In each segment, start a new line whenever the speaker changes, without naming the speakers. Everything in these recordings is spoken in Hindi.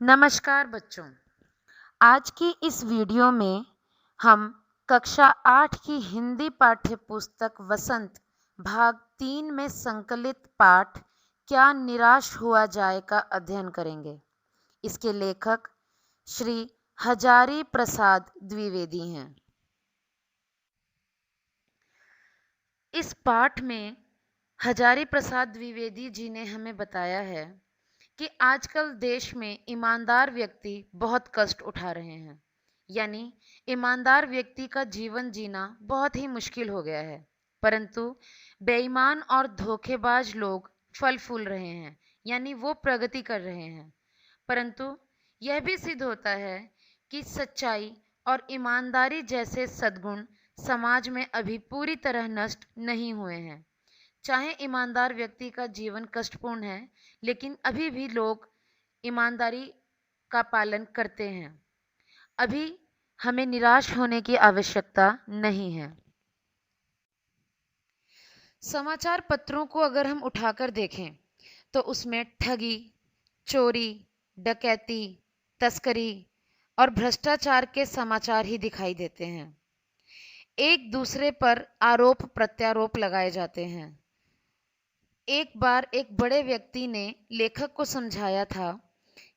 नमस्कार बच्चों। आज की इस वीडियो में हम कक्षा 8 की हिंदी पाठ्य पुस्तक वसंत भाग 3 में संकलित पाठ क्या निराश हुआ जाए का अध्ययन करेंगे। इसके लेखक श्री हजारी प्रसाद द्विवेदी हैं। इस पाठ में हजारी प्रसाद द्विवेदी जी ने हमें बताया है कि आजकल देश में ईमानदार व्यक्ति बहुत कष्ट उठा रहे हैं। यानी ईमानदार व्यक्ति का जीवन जीना बहुत ही मुश्किल हो गया है, परंतु बेईमान और धोखेबाज लोग फल फूल रहे हैं, यानी वो प्रगति कर रहे हैं। परंतु यह भी सिद्ध होता है कि सच्चाई और ईमानदारी जैसे सद्गुण समाज में अभी पूरी तरह नष्ट नहीं हुए हैं। चाहे ईमानदार व्यक्ति का जीवन कष्टपूर्ण है, लेकिन अभी भी लोग ईमानदारी का पालन करते हैं। अभी हमें निराश होने की आवश्यकता नहीं है। समाचार पत्रों को अगर हम उठाकर देखें तो उसमें ठगी, चोरी, डकैती, तस्करी और भ्रष्टाचार के समाचार ही दिखाई देते हैं। एक दूसरे पर आरोप प्रत्यारोप लगाए जाते हैं। एक बार एक बड़े व्यक्ति ने लेखक को समझाया था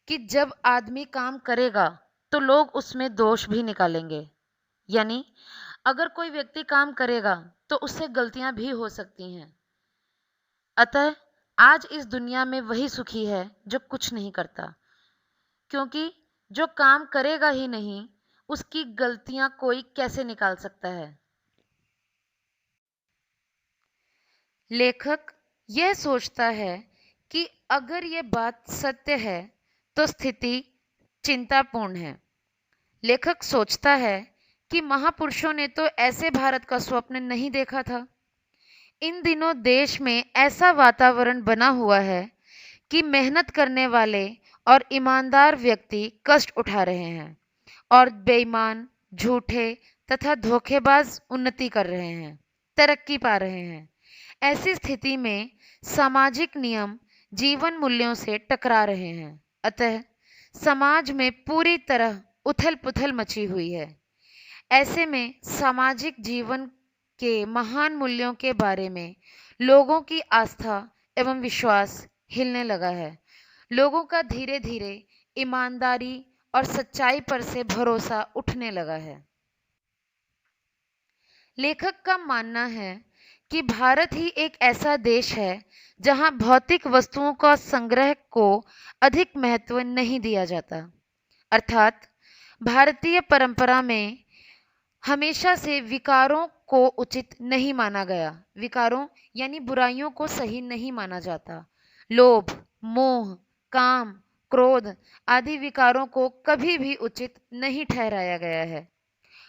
कि जब आदमी काम करेगा तो लोग उसमें दोष भी निकालेंगे। यानी अगर कोई व्यक्ति काम करेगा तो उससे गलतियां भी हो सकती हैं। अतः आज इस दुनिया में वही सुखी है जो कुछ नहीं करता, क्योंकि जो काम करेगा ही नहीं उसकी गलतियां कोई कैसे निकाल सकता है। लेखक यह सोचता है कि अगर यह बात सत्य है तो स्थिति चिंतापूर्ण है। लेखक सोचता है कि महापुरुषों ने तो ऐसे भारत का स्वप्न नहीं देखा था। इन दिनों देश में ऐसा वातावरण बना हुआ है कि मेहनत करने वाले और ईमानदार व्यक्ति कष्ट उठा रहे हैं और बेईमान, झूठे तथा धोखेबाज उन्नति कर रहे हैं, तरक्की पा रहे हैं। ऐसी स्थिति में सामाजिक नियम जीवन मूल्यों से टकरा रहे हैं। अतः समाज में पूरी तरह उथल पुथल मची हुई है। ऐसे में सामाजिक जीवन के महान मूल्यों के बारे में लोगों की आस्था एवं विश्वास हिलने लगा है। लोगों का धीरे धीरे ईमानदारी और सच्चाई पर से भरोसा उठने लगा है। लेखक का मानना है कि भारत ही एक ऐसा देश है जहां भौतिक वस्तुओं का संग्रह को अधिक महत्व नहीं दिया जाता। अर्थात भारतीय परंपरा में हमेशा से विकारों को उचित नहीं माना गया। विकारों यानी बुराइयों को सही नहीं माना जाता। लोभ, मोह, काम, क्रोध आदि विकारों को कभी भी उचित नहीं ठहराया गया है।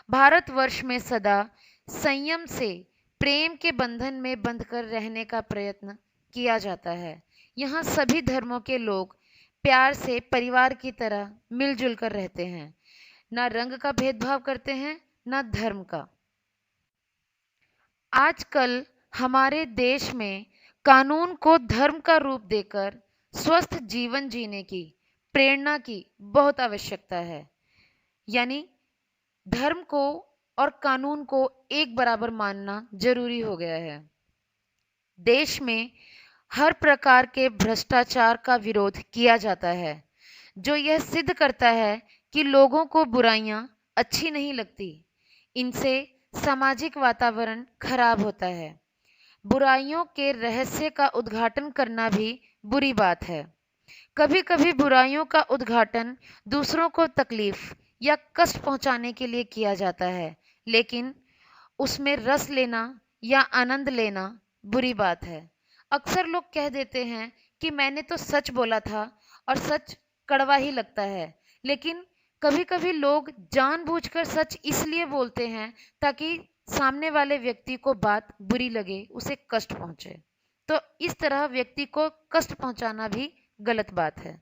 भारतवर्ष में सदा संयम से प्रेम के बंधन में बंधकर रहने का प्रयत्न किया जाता है। यहाँ सभी धर्मों के लोग प्यार से परिवार की तरह मिलजुल कर रहते हैं, ना रंग का भेदभाव करते हैं ना धर्म का। आजकल हमारे देश में कानून को धर्म का रूप देकर स्वस्थ जीवन जीने की प्रेरणा की बहुत आवश्यकता है। यानी धर्म को और कानून को एक बराबर मानना जरूरी हो गया है। देश में हर प्रकार के भ्रष्टाचार का विरोध किया जाता है, जो यह सिद्ध करता है कि लोगों को बुराइयां अच्छी नहीं लगती। इनसे सामाजिक वातावरण खराब होता है। बुराइयों के रहस्य का उद्घाटन करना भी बुरी बात है। कभी कभी बुराइयों का उद्घाटन दूसरों को तकलीफ या कष्ट पहुंचाने के लिए किया जाता है, लेकिन उसमें रस लेना या आनंद लेना बुरी बात है। अक्सर लोग कह देते हैं कि मैंने तो सच बोला था और सच कड़वा ही लगता है। लेकिन कभी कभी लोग जानबूझकर सच इसलिए बोलते हैं ताकि सामने वाले व्यक्ति को बात बुरी लगे, उसे कष्ट पहुंचे। तो इस तरह व्यक्ति को कष्ट पहुंचाना भी गलत बात है।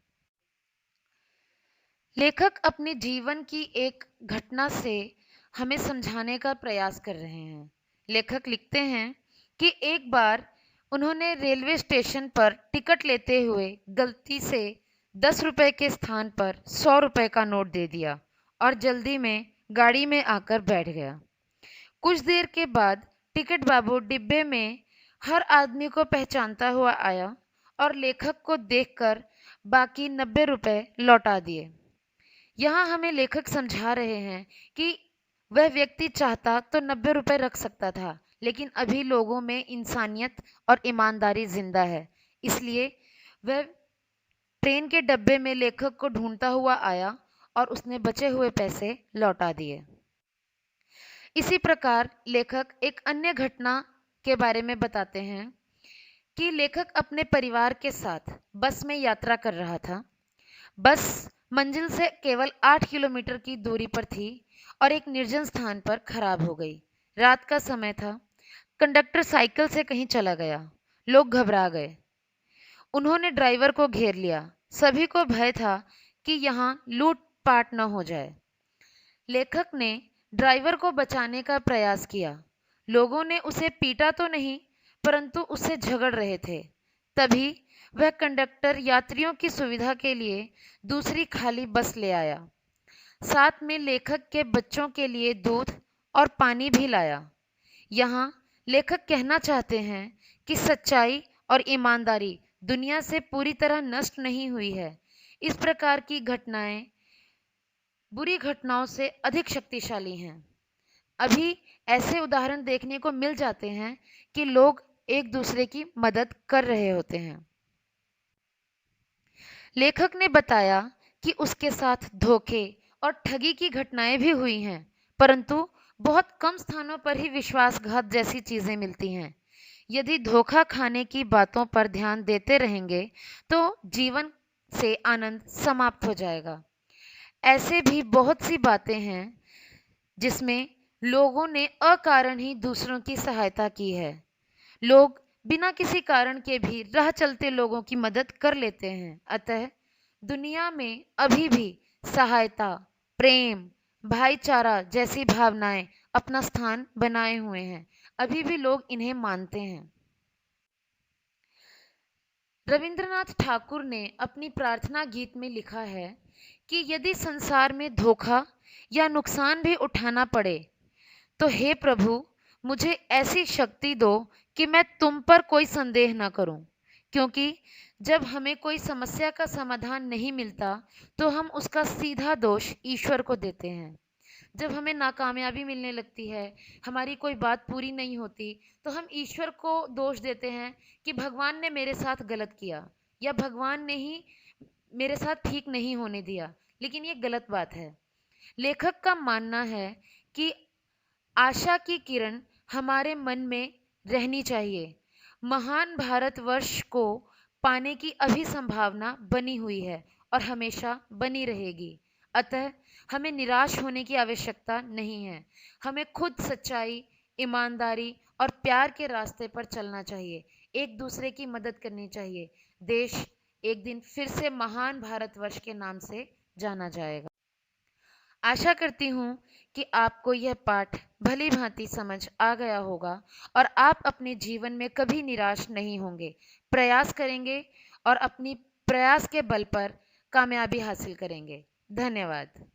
लेखक अपने जीवन की एक घटना से हमें समझाने का प्रयास कर रहे हैं। लेखक लिखते हैं कि एक बार उन्होंने रेलवे स्टेशन पर टिकट लेते हुए गलती से 10 रुपए के स्थान पर 100 रुपए का नोट दे दिया और जल्दी में गाड़ी में आकर बैठ गया। कुछ देर के बाद टिकट बाबू डिब्बे में हर आदमी को पहचानता हुआ आया और लेखक को देखकर बाकी 90 रुपए लौटा दिए। यहाँ हमें लेखक समझा रहे हैं कि वह व्यक्ति चाहता तो 90 रुपए रख सकता था, लेकिन अभी लोगों में इंसानियत और ईमानदारी जिंदा है, इसलिए वह ट्रेन के डब्बे में लेखक को ढूंढता हुआ आया और उसने बचे हुए पैसे लौटा दिए। इसी प्रकार लेखक एक अन्य घटना के बारे में बताते हैं कि लेखक अपने परिवार के साथ बस में यात्रा कर रहा था। बस मंजिल से केवल 8 किलोमीटर की दूरी पर थी और एक निर्जन स्थान पर खराब हो गई। रात का समय था। कंडक्टर साइकिल से कहीं चला गया। लोग घबरा गए। उन्होंने ड्राइवर को घेर लिया। सभी को भय था कि यहाँ लूटपाट न हो जाए। लेखक ने ड्राइवर को बचाने का प्रयास किया। लोगों ने उसे पीटा तो नहीं, परंतु उससे झगड़ रहे थे। तभी वह कंडक्टर यात्रियों की सुविधा के लिए दूसरी खाली बस ले आया। साथ में लेखक के बच्चों के लिए दूध और पानी भी लाया। यहाँ लेखक कहना चाहते हैं कि सच्चाई और ईमानदारी दुनिया से पूरी तरह नष्ट नहीं हुई है। इस प्रकार की घटनाएं बुरी घटनाओं से अधिक शक्तिशाली हैं। अभी ऐसे उदाहरण देखने को मिल जाते हैं कि लोग एक दूसरे की मदद कर रहे होते हैं। लेखक ने बताया कि उसके साथ धोखे और ठगी की घटनाएं भी हुई हैं, परंतु बहुत कम स्थानों पर ही विश्वासघात जैसी चीजें मिलती हैं। यदि धोखा खाने की बातों पर ध्यान देते रहेंगे तो जीवन से आनंद समाप्त हो जाएगा। ऐसे भी बहुत सी बातें हैं जिसमें लोगों ने अकारण ही दूसरों की सहायता की है। लोग बिना किसी कारण के भी राह चलते लोगों की मदद कर लेते हैं। अतः दुनिया में अभी भी सहायता, प्रेम, भाईचारा जैसी भावनाएं अपना स्थान बनाए हुए हैं। अभी भी लोग इन्हें मानते हैं। रविंद्रनाथ ठाकुर ने अपनी प्रार्थना गीत में लिखा है कि यदि संसार में धोखा या नुकसान भी उठाना पड़े तो हे प्रभु, मुझे ऐसी शक्ति दो कि मैं तुम पर कोई संदेह न करूं, क्योंकि जब हमें कोई समस्या का समाधान नहीं मिलता तो हम उसका सीधा दोष ईश्वर को देते हैं। जब हमें नाकामयाबी मिलने लगती है, हमारी कोई बात पूरी नहीं होती, तो हम ईश्वर को दोष देते हैं कि भगवान ने मेरे साथ गलत किया या भगवान ने ही मेरे साथ ठीक नहीं होने दिया, लेकिन ये गलत बात है। लेखक का मानना है कि आशा की किरण हमारे मन में रहनी चाहिए। महान भारतवर्ष को पाने की अभी संभावना बनी हुई है और हमेशा बनी रहेगी। अतः हमें निराश होने की आवश्यकता नहीं है। हमें खुद सच्चाई, ईमानदारी और प्यार के रास्ते पर चलना चाहिए। एक दूसरे की मदद करनी चाहिए। देश एक दिन फिर से महान भारतवर्ष के नाम से जाना जाएगा। आशा करती हूँ कि आपको यह पाठ भली भांति समझ आ गया होगा और आप अपने जीवन में कभी निराश नहीं होंगे। प्रयास करेंगे और अपनी प्रयास के बल पर कामयाबी हासिल करेंगे। धन्यवाद।